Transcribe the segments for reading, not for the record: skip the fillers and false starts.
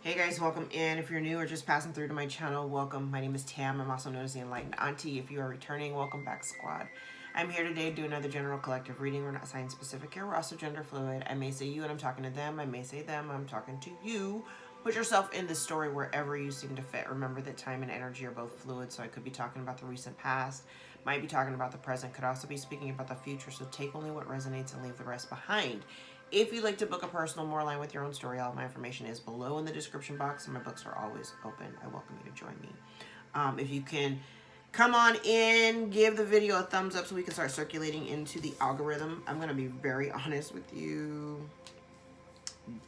Hey guys, welcome in. If you're new or just passing through to my channel, welcome. My name is Tam. I'm also known as the Enlightened Auntie. If you are returning, welcome back, squad. I'm here today to do another general collective reading. We're not sign specific here. We're also gender fluid. I may say you and I'm talking to them. I may say them. I'm talking to you. Put yourself in the story wherever you seem to fit. Remember that time and energy are both fluid, so I could be talking about the recent past, might be talking about the present, could also be speaking about the future, so take only what resonates and leave the rest behind. If you'd like to book a personal more aligned with your own story, all of my information is below in the description box, and my books are always open. I welcome you to join me. If you can come on in, give the video a thumbs up so we can start circulating into the algorithm. I'm going to be very honest with you.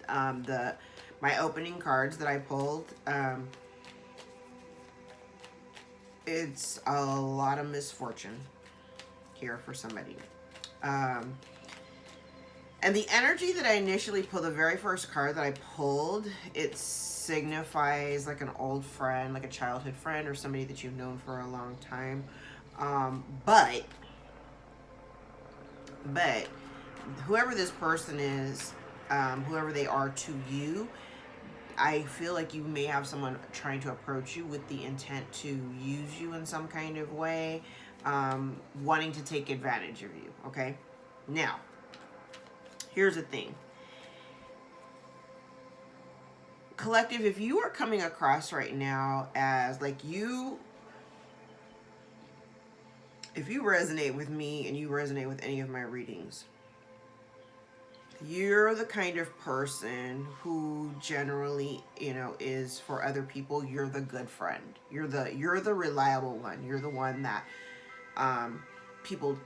My opening cards that I pulled, it's a lot of misfortune here for somebody. And the energy that I initially pulled, the very first card that I pulled, it signifies like an old friend, like a childhood friend or somebody that you've known for a long time. But whoever this person is, whoever they are to you, I feel like you may have someone trying to approach you with the intent to use you in some kind of way, wanting to take advantage of you, okay? Now, here's the thing. Collective, if you are coming across right now as like if you resonate with me and you resonate with any of my readings, you're the kind of person who generally, is for other people, you're the good friend. You're the reliable one. You're the one that people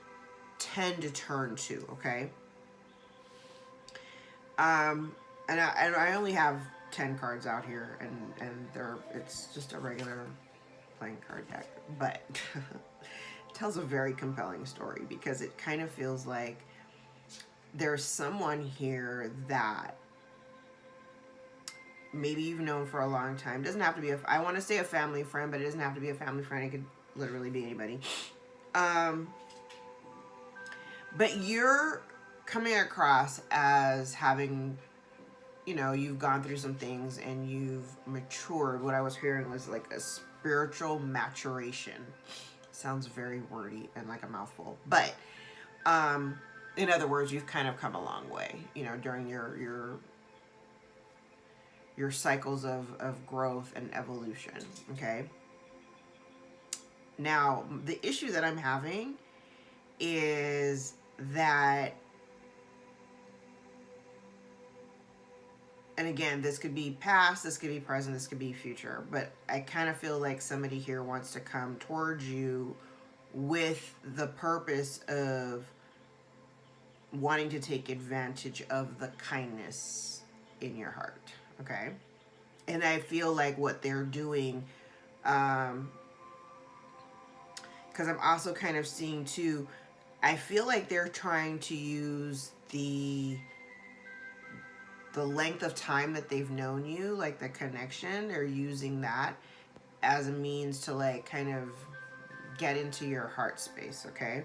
tend to turn to, okay? And I only have 10 cards out here, and it's just a regular playing card deck, but it tells a very compelling story because it kind of feels like there's someone here that maybe you've known for a long time. Doesn't have to be I want to say a family friend, but it doesn't have to be a family friend. It could literally be anybody. But you're coming across as having, you've gone through some things and you've matured. What I was hearing was like a spiritual maturation. Sounds very wordy and like a mouthful, but in other words, you've kind of come a long way, during your cycles of growth and evolution, okay? Now, the issue that I'm having is that, and again, this could be past, this could be present, this could be future, but I kind of feel like somebody here wants to come towards you with the purpose of wanting to take advantage of the kindness in your heart, okay? And I feel like what they're doing, because I'm also kind of seeing too, I feel like they're trying to use the length of time that they've known you, like the connection, they're using that as a means to like kind of get into your heart space, okay?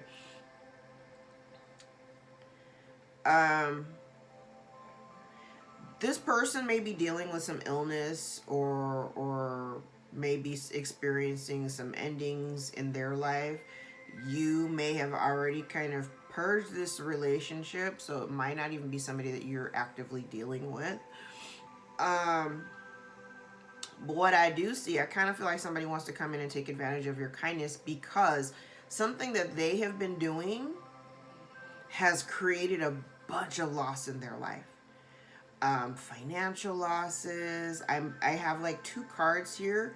This person may be dealing with some illness or maybe experiencing some endings in their life. You may have already kind of purged this relationship, so it might not even be somebody that you're actively dealing with. But what I do see, I kind of feel like somebody wants to come in and take advantage of your kindness because something that they have been doing has created a bunch of loss in their life. Financial losses. I have like 2 cards here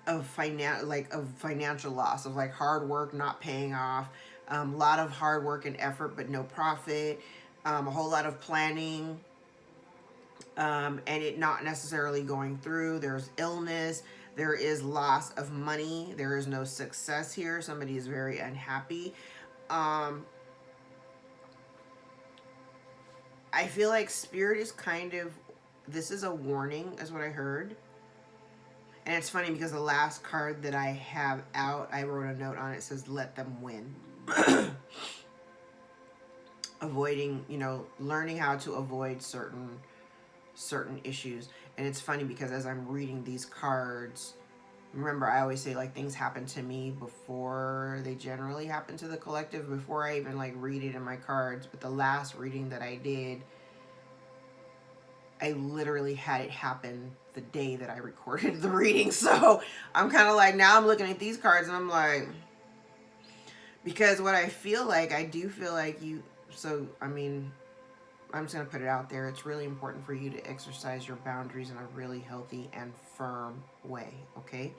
of financial loss, of like hard work not paying off, a lot of hard work and effort but no profit, a whole lot of planning, and it not necessarily going through. There's illness, there is loss of money, there is no success here. Somebody is very unhappy. I feel like Spirit is kind of, this is a warning, is what I heard. And it's funny because the last card that I have out, I wrote a note on it, says, let them win. Avoiding, learning how to avoid certain issues. And it's funny because as I'm reading these cards, remember I always say like things happen to me before they generally happen to the collective, before I even like read it in my cards. But the last reading that I did, I literally had it happen the day that I recorded the reading. So I'm kind of like, now I'm looking at these cards and I'm like, because what I feel like, I do feel like you, so I mean, I'm just going to put it out there. It's really important for you to exercise your boundaries in a really healthy and firm way, okay?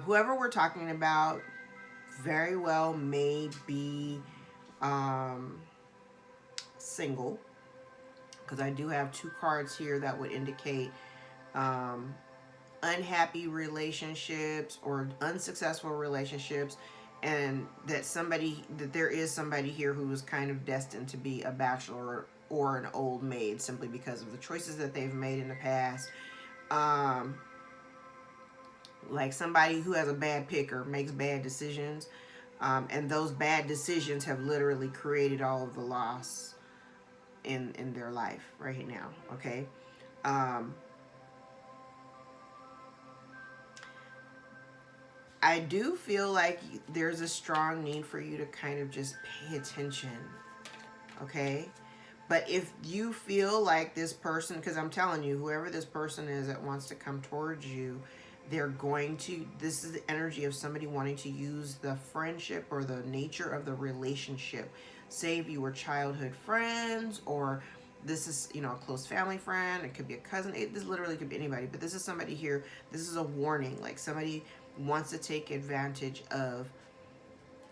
Whoever we're talking about very well may be single, because I do have two cards here that would indicate unhappy relationships or unsuccessful relationships, and that there is somebody here who is kind of destined to be a bachelor or an old maid simply because of the choices that they've made in the past. Like somebody who has a bad picker, makes bad decisions, and those bad decisions have literally created all of the loss in their life right now, okay? I do feel like there's a strong need for you to kind of just pay attention, okay? But if you feel like this person, because I'm telling you, whoever this person is that wants to come towards you, they're going to, this is the energy of somebody wanting to use the friendship or the nature of the relationship. Say if you were childhood friends, or this is, you know, a close family friend, it could be a cousin, this literally could be anybody, but this is somebody here, this is a warning, like somebody wants to take advantage of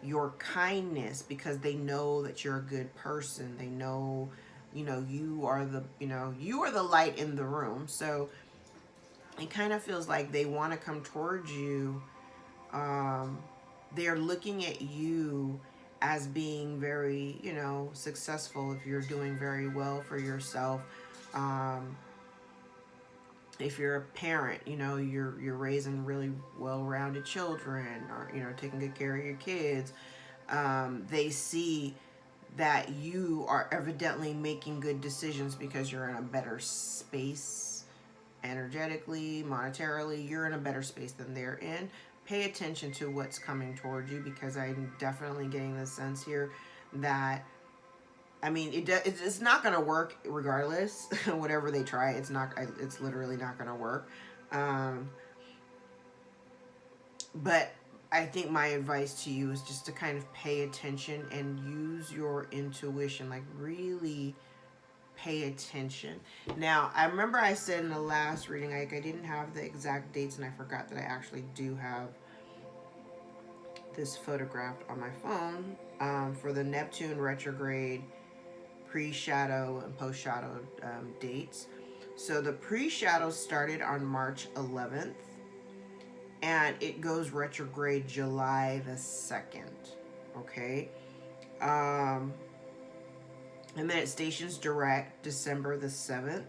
your kindness because they know that you're a good person. They know, you know, you are the light in the room. So it kind of feels like they want to come towards you. They're looking at you as being very, you know, successful if you're doing very well for yourself. If you're a parent, you know, you're raising really well-rounded children, or, you know, taking good care of your kids. They see that you are evidently making good decisions because you're in a better space energetically, monetarily. You're in a better space than they're in. Pay attention to what's coming towards you, because I'm definitely getting the sense here that, I mean, it's not going to work regardless. Whatever they try, it's literally not going to work. But I think my advice to you is just to kind of pay attention and use your intuition, like really pay attention. Now, I remember I said in the last reading, like I didn't have the exact dates, and I forgot that I actually do have this photographed on my phone for the Neptune retrograde pre-shadow and post-shadow dates. So the pre-shadow started on March 11th, and it goes retrograde July the 2nd, okay? And then it stations direct December the 7th,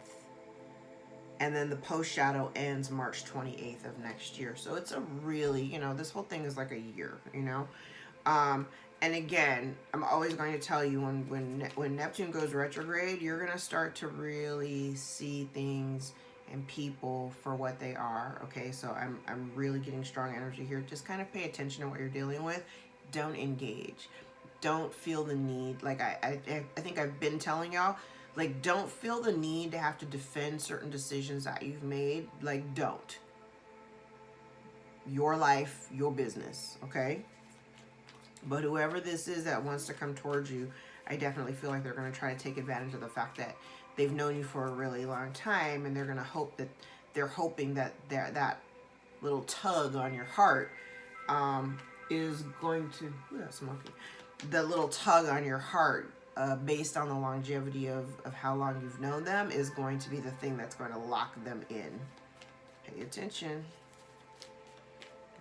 and then the post-shadow ends March 28th of next year. So it's a really, you know, this whole thing is like a year, you know? And again, I'm always going to tell you, when Neptune goes retrograde, you're going to start to really see things and people for what they are, okay? So I'm really getting strong energy here. Just kind of pay attention to what you're dealing with. Don't engage. Don't feel the need. Like I think I've been telling y'all, like, don't feel the need to have to defend certain decisions that you've made. Like, don't. Your life, your business, okay? But whoever this is that wants to come towards you, I definitely feel like they're going to try to take advantage of the fact that they've known you for a really long time, and they're going to they're hoping that that little tug on your heart is going to, ooh, that's smoky. The little tug on your heart, based on the longevity of how long you've known them, is going to be the thing that's going to lock them in. Pay attention.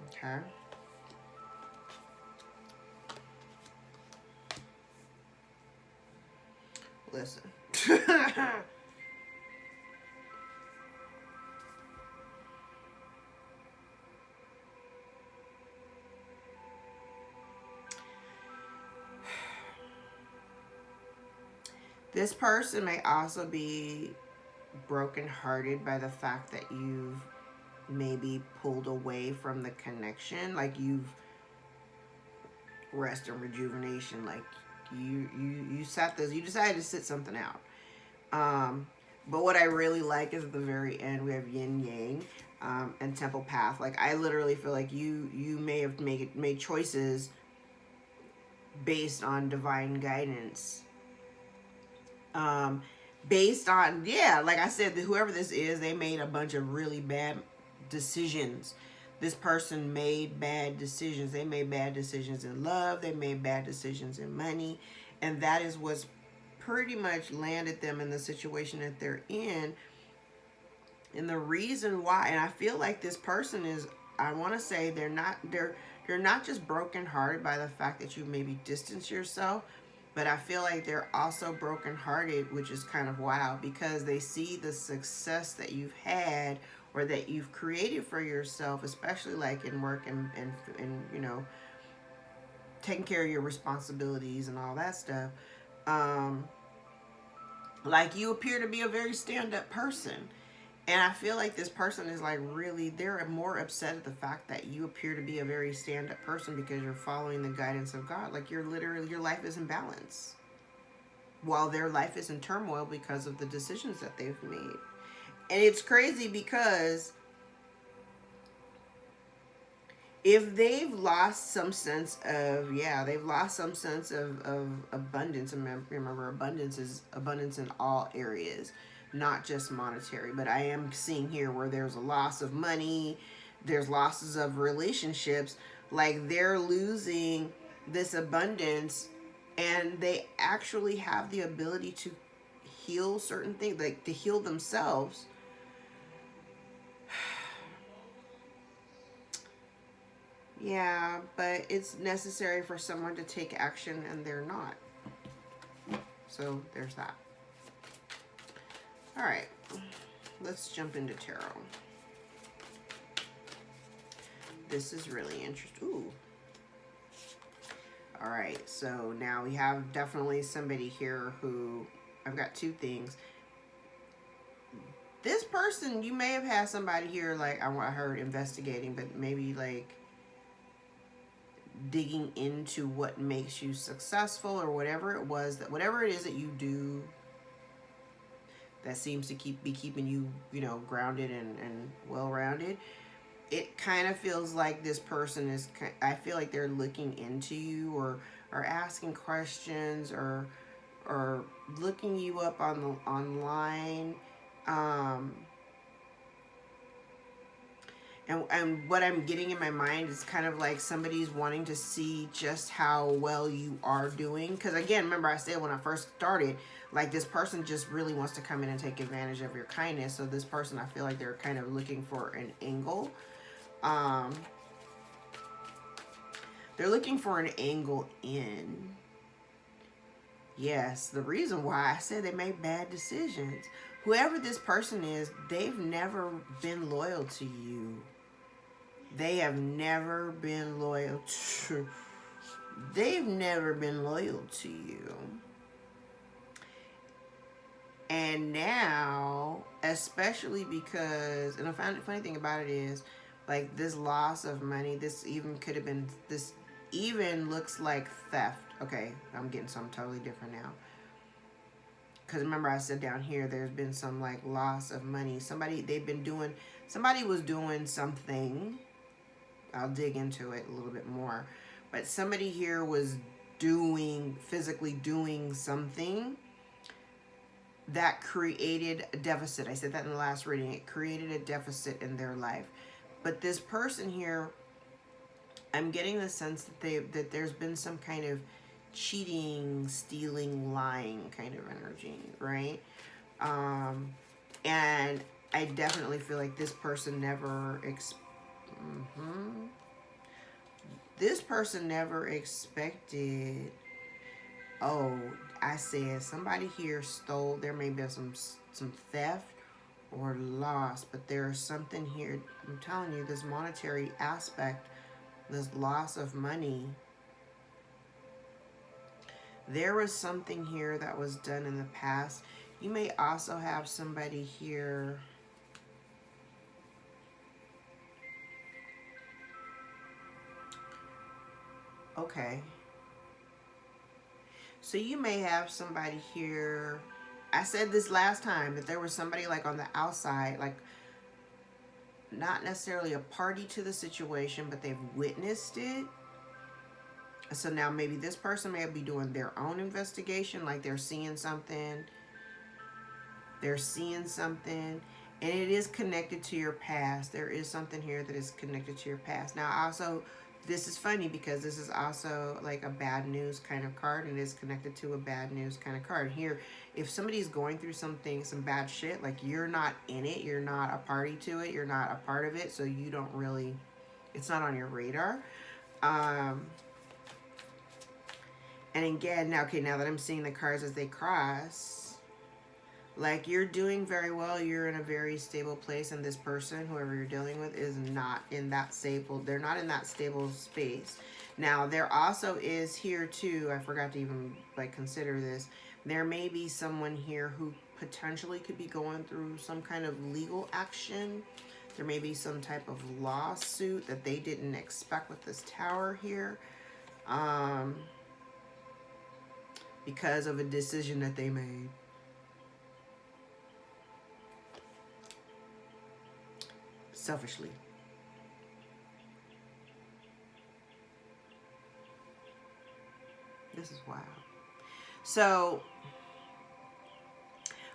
Okay. Listen. This person may also be brokenhearted by the fact that you've maybe pulled away from the connection. Like you've rest and rejuvenation. Like you sat this, you decided to sit something out. But what I really like is at the very end we have yin yang, and temple path. Like I literally feel like you may have made choices based on divine guidance. Based on, yeah, like I said, whoever this is, they made a bunch of really bad decisions. This person made bad decisions. They made bad decisions in love. They made bad decisions in money. And that is what's pretty much landed them in the situation that they're in. And the reason why, and I feel like this person is, I want to say they're not just brokenhearted by the fact that you maybe distance yourself, but I feel like they're also brokenhearted, which is kind of wild, because they see the success that you've had or that you've created for yourself, especially like in work and you know, taking care of your responsibilities and all that stuff. Like you appear to be a very stand-up person. And I feel like this person is like really, they're more upset at the fact that you appear to be a very stand-up person because you're following the guidance of God. Like you're literally, your life is in balance, while their life is in turmoil because of the decisions that they've made. And it's crazy because if they've lost some sense of, they've lost some sense of abundance. And remember, abundance is abundance in all areas, not just monetary. But I am seeing here where there's a loss of money, there's losses of relationships. Like they're losing this abundance, and they actually have the ability to heal certain things, like to heal themselves. Yeah, but it's necessary for someone to take action, and they're not. So there's that. All right, let's jump into tarot. This is really interesting. Ooh. All right, so now we have definitely somebody here who, I've got two things. This person, you may have had somebody here, like I heard investigating, but maybe like digging into what makes you successful, or whatever it was, that whatever it is that you do that seems to be keeping you, you know, grounded and well-rounded. It kind of feels like this person is, I feel like they're looking into you, or asking questions, or looking you up online. And what I'm getting in my mind is kind of like somebody's wanting to see just how well you are doing. Because again, remember I said when I first started, like this person just really wants to come in and take advantage of your kindness. So this person, I feel like they're kind of looking for an angle. They're looking for an angle in. Yes, the reason why I said they made bad decisions. Whoever this person is, they've never been loyal to you. They have never been loyal to... They've never been loyal to you. And now, especially because... And the funny thing about it is, like, this loss of money, this even could have been... This even looks like theft. Okay, I'm getting something totally different now. Because remember I said down here, there's been some, like, loss of money. Somebody was doing something... I'll dig into it a little bit more. But somebody here was physically doing something that created a deficit. I said that in the last reading. It created a deficit in their life. But this person here, I'm getting the sense that there's been some kind of cheating, stealing, lying kind of energy, right? And I definitely feel like this person never This person never expected. Oh, I said somebody here stole. There may be some theft or loss, but there's something here. I'm telling you, this monetary aspect, this loss of money. There was something here that was done in the past. You may also have somebody here. Okay. So you may have somebody here. I said this last time, that there was somebody like on the outside, like not necessarily a party to the situation, but they've witnessed it. So now maybe this person may be doing their own investigation, like they're seeing something. They're seeing something, and it is connected to your past. There is something here that is connected to your past. Now, also, this is funny because this is also like a bad news kind of card, and it is connected to a bad news kind of card. Here, if somebody's going through something, some bad shit, like you're not in it, you're not a party to it, you're not a part of it, so you don't really, it's not on your radar. And again, now, okay, now that I'm seeing the cards as they cross, like you're doing very well, you're in a very stable place, and this person, whoever you're dealing with, is not in that stable, they're not in that stable space. Now, there also is here too, I forgot to even like consider this, there may be someone here who potentially could be going through some kind of legal action. There may be some type of lawsuit that they didn't expect with this tower here. Because of a decision that they made. Selfishly. This is wild. So,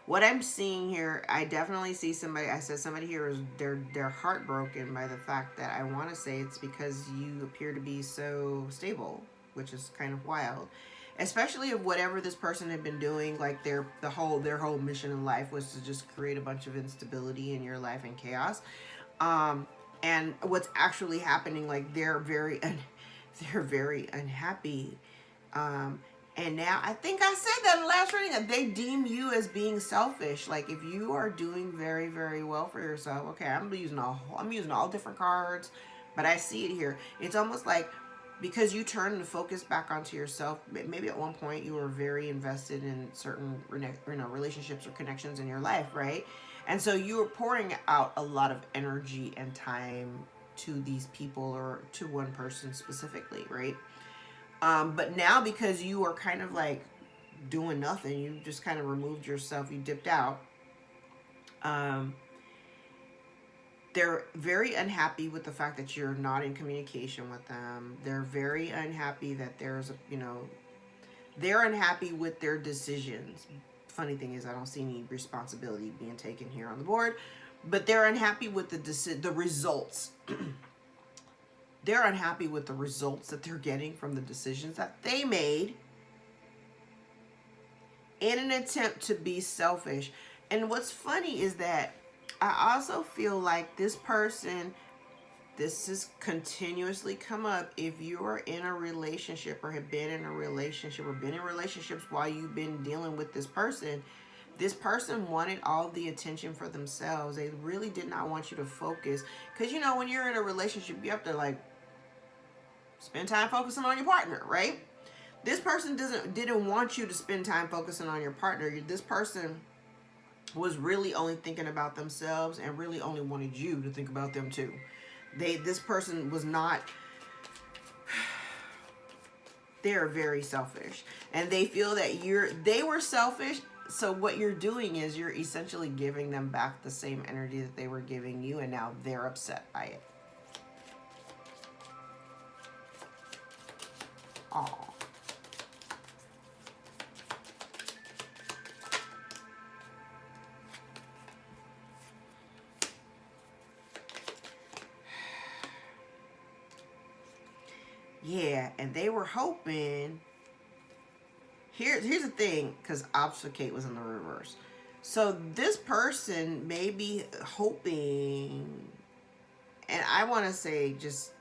what I'm seeing here, I definitely see somebody, I said somebody here is, they're heartbroken by the fact that, I want to say it's because you appear to be so stable, which is kind of wild. Especially if whatever this person had been doing, like their whole mission in life was to just create a bunch of instability in your life and chaos. And what's actually happening, like they're very unhappy. And now I think I said that in the last reading, that they deem you as being selfish. Like if you are doing very, very well for yourself, okay, I'm using all different cards, but I see it here. It's almost like, because you turn the focus back onto yourself, maybe at one point you were very invested in certain relationships or connections in your life, right? And so you were pouring out a lot of energy and time to these people, or to one person specifically, right? But now, because you are kind of like doing nothing, you just kind of removed yourself, you dipped out. They're very unhappy with the fact that you're not in communication with them. They're very unhappy that there's, they're unhappy with their decisions. Funny thing is, I don't see any responsibility being taken here on the board, but they're unhappy with the results. They're unhappy with the results that they're getting from the decisions that they made in an attempt to be selfish. And what's funny is that I also feel like this person, this has continuously come up. If you are in a relationship, or have been in a relationship, or been in relationships while you've been dealing with this person wanted all the attention for themselves. They really did not want you to focus. Because, when you're in a relationship, you have to like spend time focusing on your partner, right? This person didn't want you to spend time focusing on your partner. This person was really only thinking about themselves, and really only wanted you to think about them too. This person was not, they're very selfish, and they feel that they were selfish. So what you're doing is you're essentially giving them back the same energy that they were giving you, and now they're upset by it. Aw. Yeah, and they were hoping. Here's the thing, because obfuscate was in the reverse. So this person may be hoping, and I want to say just,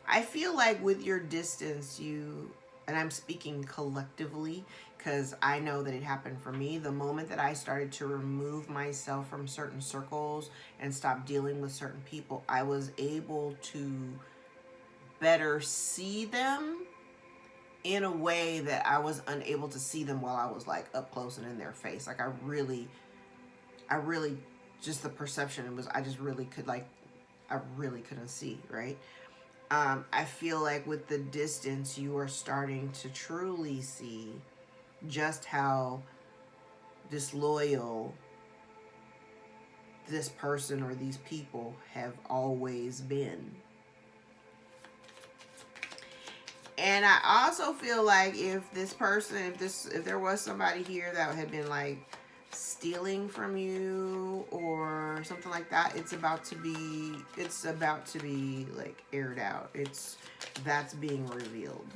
I feel like with your distance, and I'm speaking collectively, because I know that it happened for me. The moment that I started to remove myself from certain circles and stop dealing with certain people, I was able to better see them in a way that I was unable to see them while I was like up close and in their face. Like I really, just the perception was, I just really could like, I really couldn't see, right? I feel like with the distance, you are starting to truly see just how disloyal this person or these people have always been. And I also feel like if this person, if there was somebody here that had been like stealing from you or something like that, it's about to be like aired out. That's being revealed.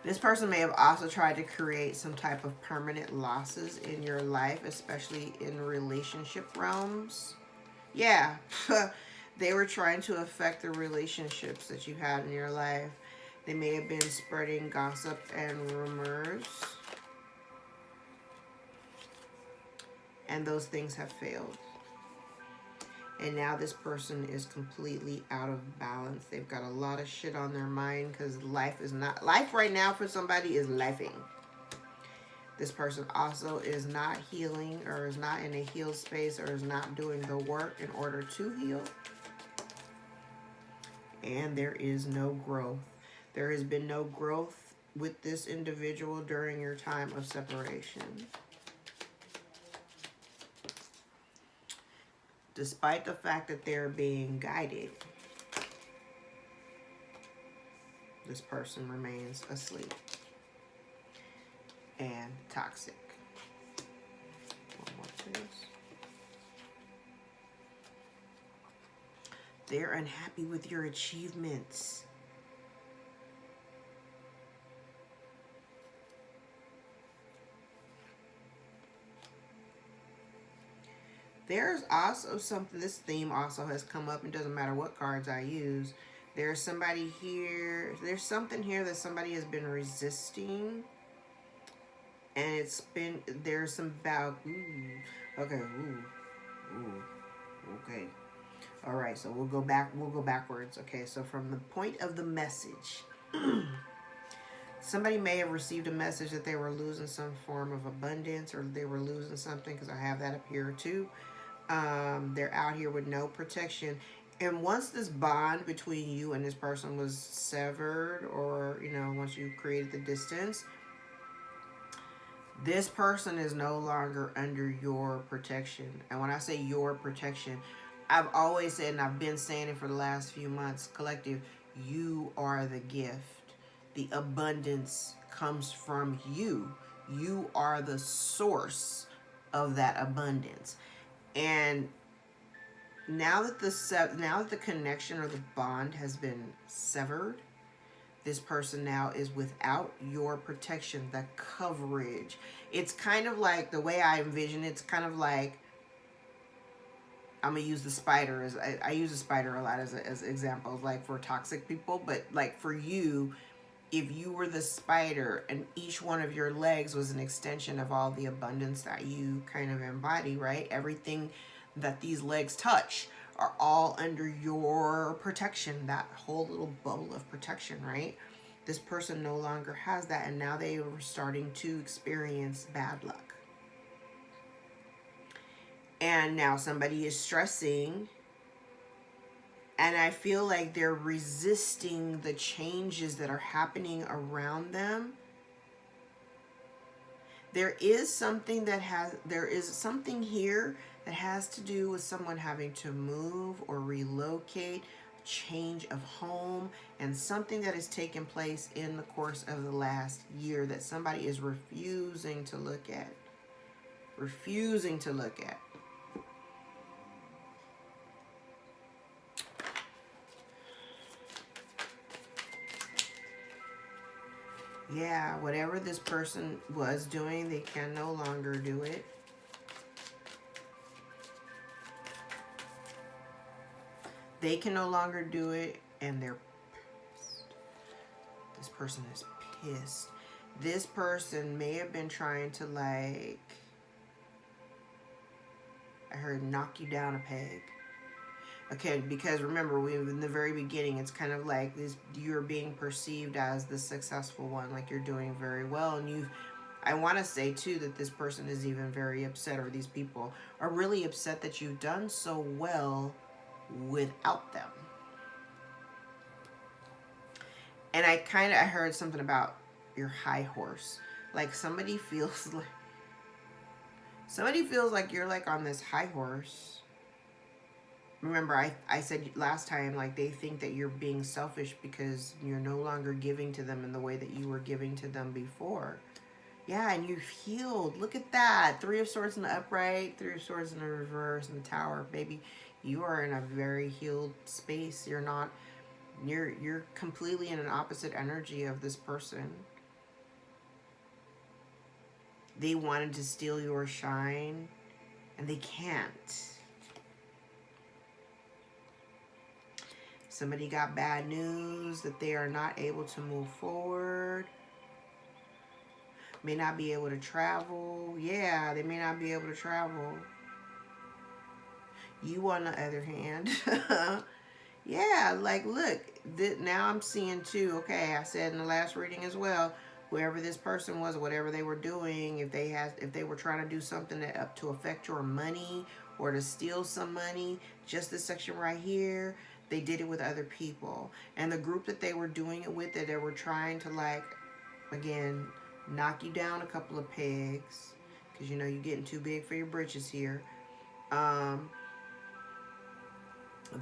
This person may have also tried to create some type of permanent losses in your life, especially in relationship realms. Yeah, they were trying to affect the relationships that you had in your life. They may have been spreading gossip and rumors. And those things have failed. And now this person is completely out of balance. They've got a lot of shit on their mind because life right now for somebody is lifing. This person also is not healing or is not in a healed space or is not doing the work in order to heal. And there is no growth. There has been no growth with this individual during your time of separation. Despite the fact that they're being guided, this person remains asleep and toxic. One more, please. They're unhappy with your achievements. There's also something, this theme also has come up. It doesn't matter what cards I use. There's somebody here. There's something here that somebody has been resisting. And there's some okay, okay. All right, so we'll go backwards. Okay, so from the point of the message, somebody may have received a message that they were losing some form of abundance or they were losing something, because I have that up here too. They're out here with no protection. And once this bond between you and this person was severed, or, once you created the distance, this person is no longer under your protection. And when I say your protection, I've always said, and I've been saying it for the last few months, collective, you are the gift. The abundance comes from you. You are the source of that abundance. And now that the connection or the bond has been severed, this person now is without your protection, the coverage. It's kind of like, the way I envision it's kind of like, I'm gonna use the spider as I use the spider a lot as examples, like for toxic people, but like for you, if you were the spider and each one of your legs was an extension of all the abundance that you kind of embody, right? Everything that these legs touch are all under your protection, that whole little bubble of protection, right? This person no longer has that, and now they are starting to experience bad luck. And now somebody is stressing, and I feel like they're resisting the changes that are happening around them. There is something here that has to do with someone having to move or relocate, change of home, and something that has taken place in the course of the last year that somebody is refusing to look at. Refusing to look at. Yeah, whatever this person was doing, they can no longer do it. They can no longer do it, and they're pissed. This person is pissed. This person may have been trying to, like, I heard knock you down a peg. Okay, because remember, in the very beginning, it's kind of like this, you're being perceived as the successful one, like you're doing very well. And I want to say too that this person is even very upset, or these people are really upset that you've done so well without them. And I heard something about your high horse. Like somebody feels like you're like on this high horse. Remember, I said last time, like, they think that you're being selfish because you're no longer giving to them in the way that you were giving to them before. Yeah, and you've healed. Look at that. 3 of Swords in the upright, 3 of Swords in the reverse, and the Tower. Baby, you are in a very healed space. You're completely in an opposite energy of this person. They wanted to steal your shine, and they can't. Somebody got bad news that they are not able to move forward. May not be able to travel. Yeah, they may not be able to travel. You, on the other hand, yeah, like, look, now I'm seeing too, okay, I said in the last reading as well, whoever this person was, whatever they were doing, if they were trying to do something to affect your money or to steal some money, just this section right here, they did it with other people. And the group that they were doing it with, that they were trying to, like, again, knock you down a couple of pegs, because you know you're getting too big for your britches here.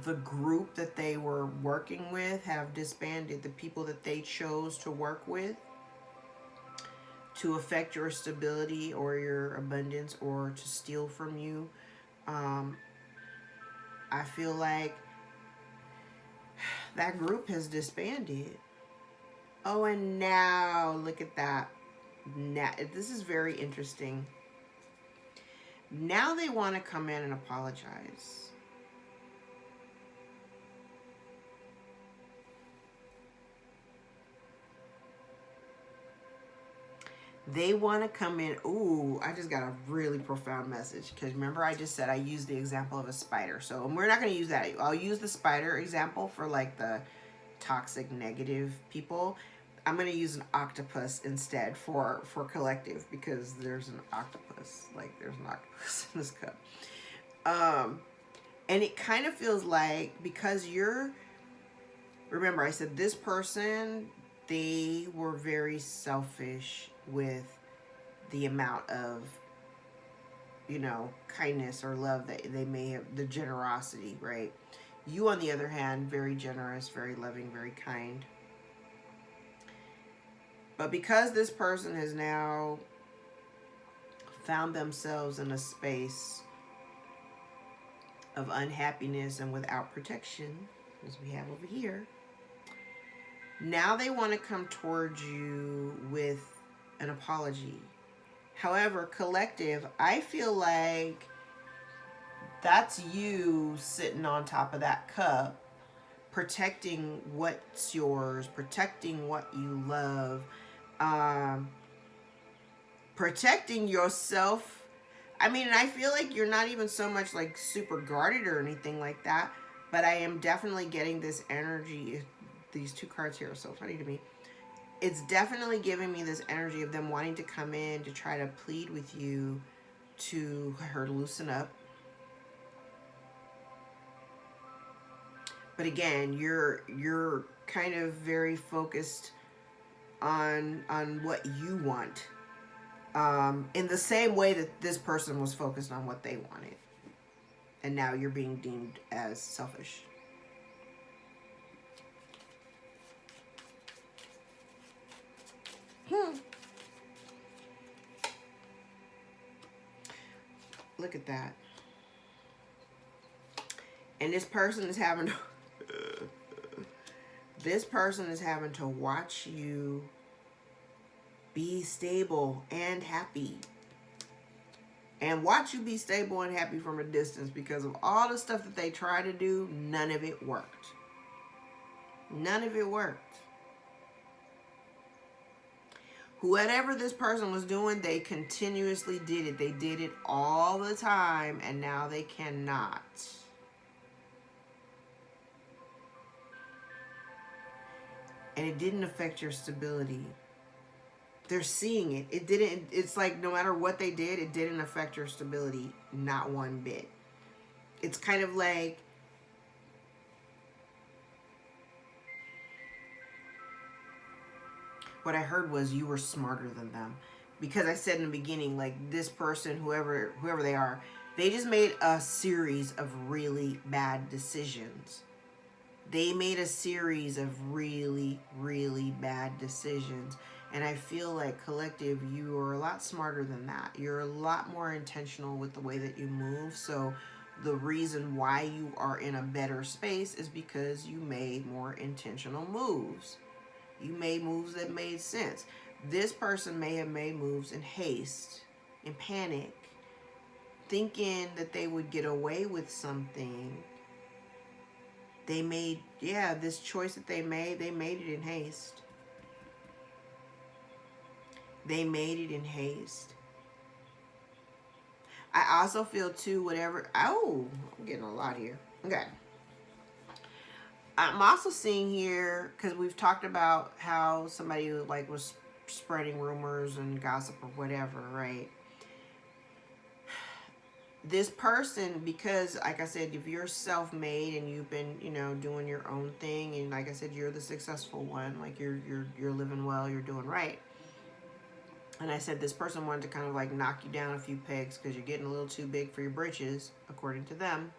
The group that they were working with have disbanded. The people that they chose to work with to affect your stability or your abundance or to steal from you, I feel like that group has disbanded. Oh, and now look at that. Now, this is very interesting. Now they want to come in and apologize. They want to come in. Ooh, I just got a really profound message. Because remember, I just said I used the example of a spider. So we're not going to use that. I'll use the spider example for like the toxic, negative people. I'm going to use an octopus instead for collective. Because there's an octopus. Like, there's an octopus in this cup. And it kind of feels like, because remember, I said this person, they were very selfish with the amount of, kindness or love that they may have, the generosity, right? You, on the other hand, very generous, very loving, very kind. But because this person has now found themselves in a space of unhappiness and without protection, as we have over here, now they want to come towards you with an apology. However, collective, I feel like that's you sitting on top of that cup, protecting what's yours, protecting what you love, protecting yourself. I mean, I feel like you're not even so much like super guarded or anything like that, but I am definitely getting this energy. These 2 cards here are so funny to me. It's definitely giving me this energy of them wanting to come in to try to plead with you to loosen up. But again, you're kind of very focused on what you want. In the same way that this person was focused on what they wanted. And now you're being deemed as selfish. Look at that. And this person is having to watch you be stable and happy. And watch you be stable and happy from a distance, because of all the stuff that they try to do, none of it worked. None of it worked. Whatever this person was doing, they continuously did it. They did it all the time, and now they cannot. and it didn't affect your stability. They're seeing it. It didn't. It's like no matter what they did, it didn't affect your stability, not one bit. It's kind of like what I heard was you were smarter than them, because I said in the beginning, like, this person, whoever they are, they just made a series of really bad decisions. They made a series of really, really bad decisions. And I feel like, collective, you are a lot smarter than that. You're a lot more intentional with the way that you move. So the reason why you are in a better space is because you made more intentional moves. You made moves that made sense. This person may have made moves in haste, in panic, thinking that they would get away with something. They made, this choice that they made it in haste. They made it in haste. I also feel too, I'm getting a lot here. Okay. I'm also seeing here, because we've talked about how somebody like was spreading rumors and gossip or whatever, right? This person, because like I said, if you're self-made and you've been, doing your own thing, and like I said, you're the successful one, like you're living well, you're doing right. And I said this person wanted to kind of like knock you down a few pegs because you're getting a little too big for your britches, according to them.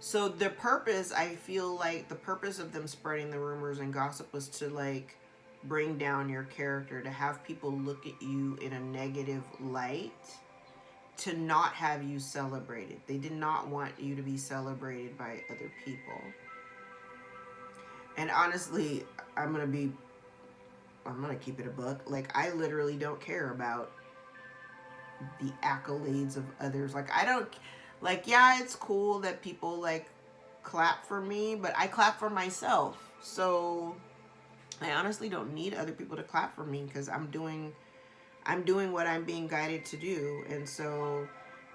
So the purpose, I feel like the purpose of them spreading the rumors and gossip was to like bring down your character, to have people look at you in a negative light, to not have you celebrated. They did not want you to be celebrated by other people. And honestly, I'm gonna keep it a buck. Like, I literally don't care about the accolades of others. Like, I don't, like, yeah, it's cool that people like clap for me, but I clap for myself. So I honestly don't need other people to clap for me, because I'm doing what I'm being guided to do. And so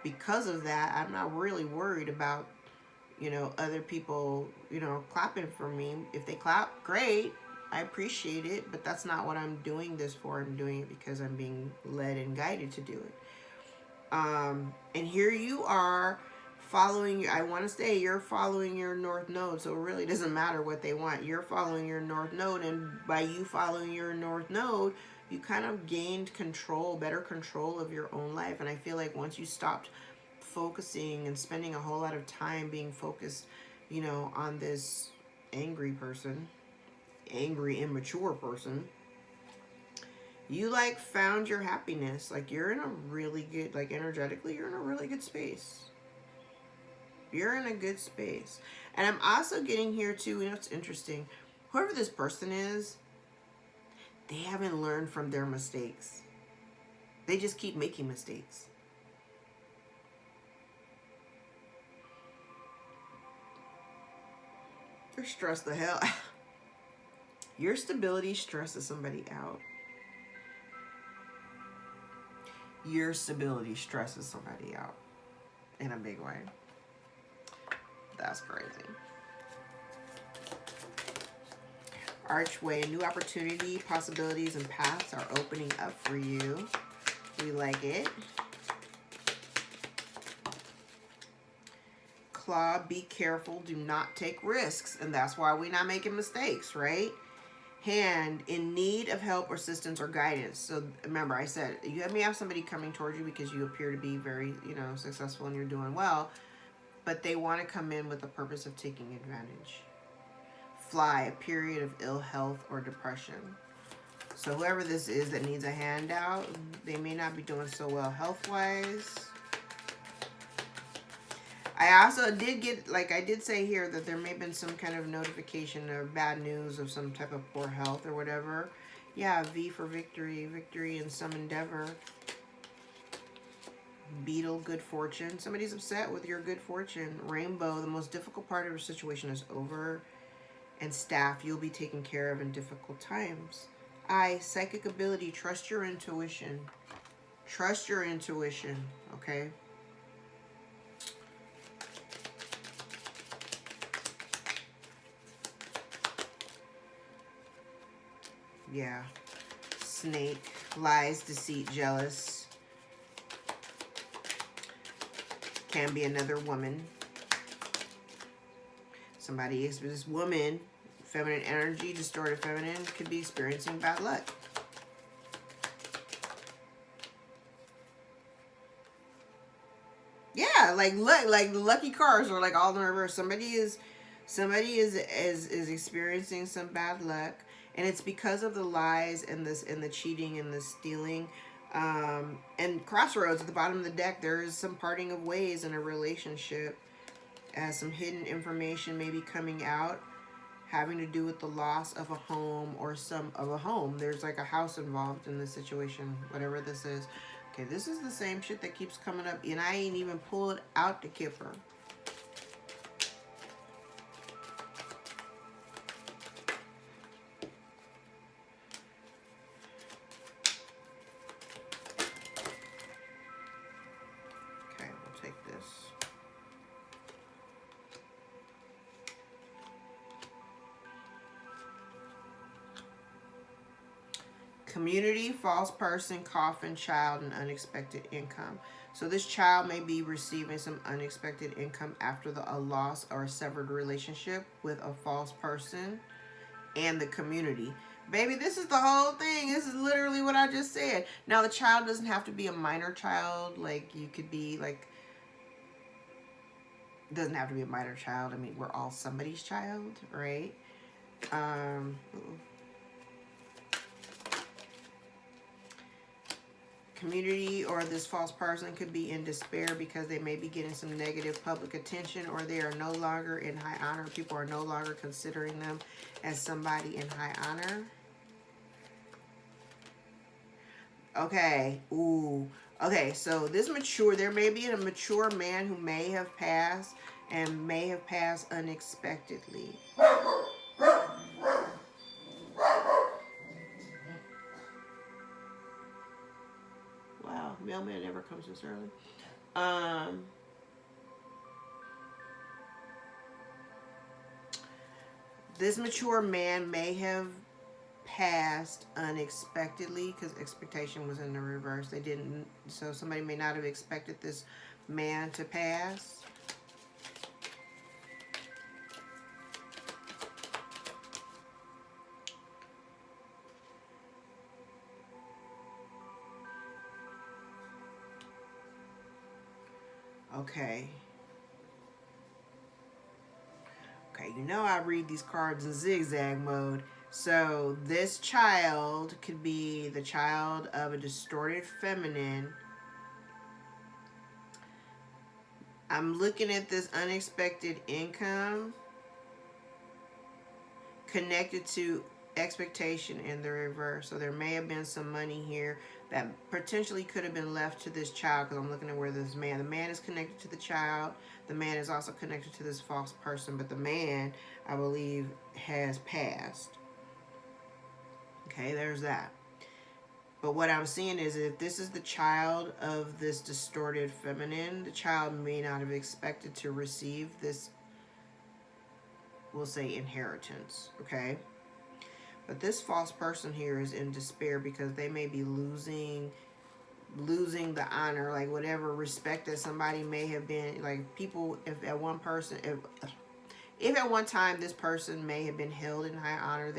because of that, I'm not really worried about, other people, clapping for me. If they clap, great. I appreciate it, but that's not what I'm doing this for. I'm doing it because I'm being led and guided to do it. And here you are following, I want to say you're following your North Node. So it really doesn't matter what they want. You're following your North Node. And by you following your North Node, you kind of gained better control of your own life. And I feel like once you stopped focusing and spending a whole lot of time being focused, on this angry, immature person, you like found your happiness. Like, you're in a really good, like, energetically, you're in a really good space. You're in a good space. And I'm also getting here too, it's interesting, whoever this person is, they haven't learned from their mistakes. They just keep making mistakes. They're stressed the hell. Your stability stresses somebody out. Your stability stresses somebody out in a big way. That's crazy. Archway, new opportunity, possibilities, and paths are opening up for you. We like it. Claw, be careful, do not take risks. And that's why we're not making mistakes, right? Hand, in need of help or assistance or guidance. So remember, I said you may have somebody coming towards you because you appear to be very, successful and you're doing well, but they want to come in with the purpose of taking advantage. Fly, a period of ill health or depression. So whoever this is that needs a handout, they may not be doing so well health-wise. I also did get, like I did say here, that there may have been some kind of notification or bad news of some type of poor health or whatever. Yeah, V for victory, victory in some endeavor. Beetle, good fortune. Somebody's upset with your good fortune. Rainbow, the most difficult part of your situation is over. And staff, you'll be taken care of in difficult times. I, psychic ability, trust your intuition. Trust your intuition, okay? Yeah. Snake, lies, deceit, jealous. Can be another woman. Somebody is this woman, feminine energy, distorted feminine, could be experiencing bad luck. Yeah, like lucky cars are like all in reverse. Somebody is experiencing some bad luck, and it's because of the lies and the cheating and the stealing. And crossroads at the bottom of the deck, there is some parting of ways in a relationship, as some hidden information may be coming out, having to do with the loss of a home or There's like a house involved in this situation, whatever this is. Okay, this is the same shit that keeps coming up, and I ain't even pulled out the Kipper. Okay, we'll take this. Community, false person, coffin, child, and unexpected income. So this child may be receiving some unexpected income after a loss or a severed relationship with a false person and the community. Baby, this is the whole thing. This is literally what I just said. Now, the child doesn't have to be a minor child. Like, you could be, like, doesn't have to be a minor child. I mean, we're all somebody's child, right? Community or this false person could be in despair because they may be getting some negative public attention, or they are no longer in high honor. People are no longer considering them as somebody in high honor. Okay. Ooh. Okay, so there may be a mature man who may have passed, and may have passed unexpectedly. Wow, mailman never comes this early. This mature man may have passed unexpectedly because expectation was in the reverse. They didn't, so somebody may not have expected this man to pass. Okay. Okay, you know I read these cards in zigzag mode. So this child could be the child of a distorted feminine. I'm looking at this unexpected income connected to expectation in the reverse. So there may have been some money here that potentially could have been left to this child, because I'm looking at where the man is connected to the child. The man is also connected to this false person, but the man, I believe, has passed. Okay, there's that. But what I'm seeing is, if this is the child of this distorted feminine, the child may not have expected to receive this, we'll say, inheritance, okay? But this false person here is in despair because they may be losing the honor, like whatever respect that somebody may have been, like people, if at one time this person may have been held in high honor,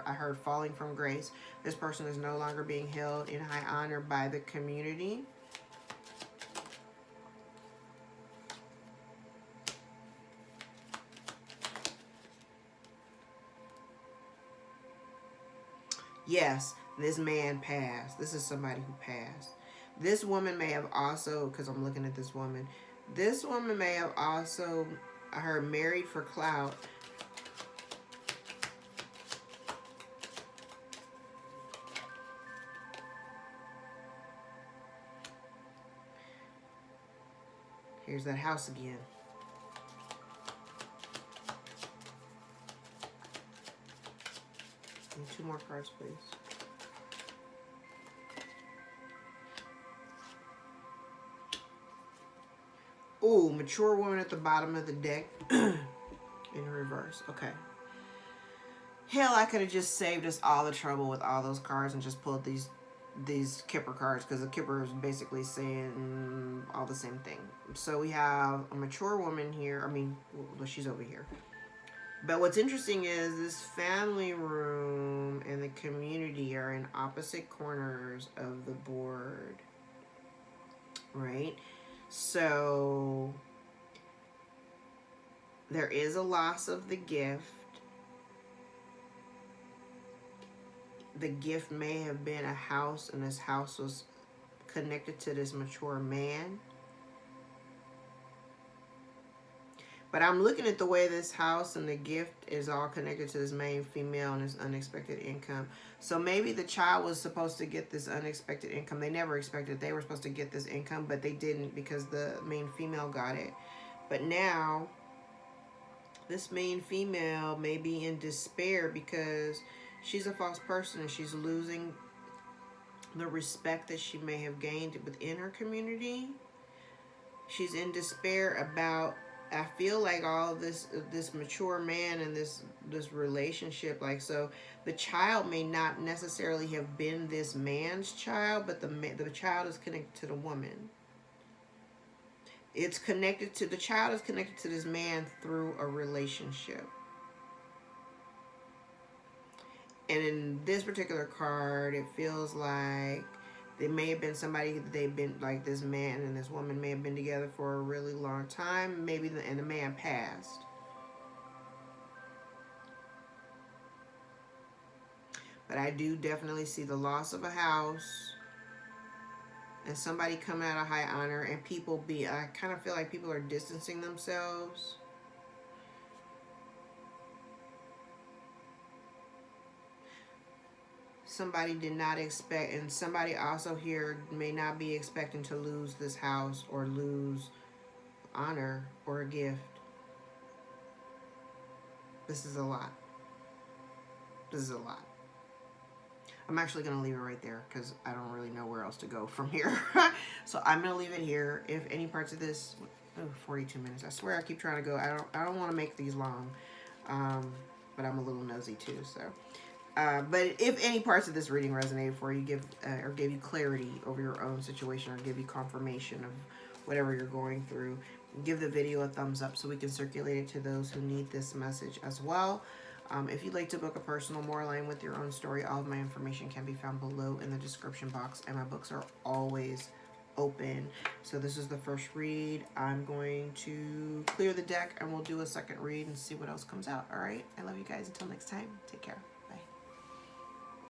I heard falling from grace. This person is no longer being held in high honor by the community. Yes, this man passed. This is somebody who passed. This woman may have also, because I'm looking at this woman, this woman may have also, I heard, married for clout. Here's that house again. And 2 more cards, please. Ooh, mature woman at the bottom of the deck in reverse. Okay. Hell, I could have just saved us all the trouble with all those cards and just pulled these Kipper cards, because the Kipper is basically saying all the same thing. So we have a mature woman here. I mean, well, she's over here. But what's interesting is this family room and the community are in opposite corners of the board, right? So there is a loss of the gift. The gift may have been a house, and this house was connected to this mature man. But I'm looking at the way this house and the gift is all connected to this main female and this unexpected income. So maybe the child was supposed to get this unexpected income. They never expected they were supposed to get this income, but they didn't because the main female got it. But now, this main female may be in despair because she's a false person and she's losing the respect that she may have gained within her community. She's in despair about, I feel like all of this mature man and this relationship, like, so the child may not necessarily have been this man's child, but the child is connected to the woman. It's connected to, the child is connected to this man through a relationship. And in this particular card, it feels like there may have been somebody that they've been, like this man and this woman may have been together for a really long time. Maybe and the man passed. But I do definitely see the loss of a house and somebody coming out of high honor, and people I kind of feel like people are distancing themselves. Somebody did not expect, and somebody also here may not be expecting to lose this house or lose honor or a gift. This is a lot. This is a lot. I'm actually going to leave it right there because I don't really know where else to go from here. So I'm going to leave it here. If any parts of this, 42 minutes. I swear I keep trying to go. I don't want to make these long, but I'm a little nosy too, so. But if any parts of this reading resonated for you, or gave you clarity over your own situation, or give you confirmation of whatever you're going through, give the video a thumbs up so we can circulate it to those who need this message as well. If you'd like to book a personal more aligned with your own story, all of my information can be found below in the description box, and my books are always open. So this is the first read. I'm going to clear the deck and we'll do a second read and see what else comes out. All right, I love you guys. Until next time, take care.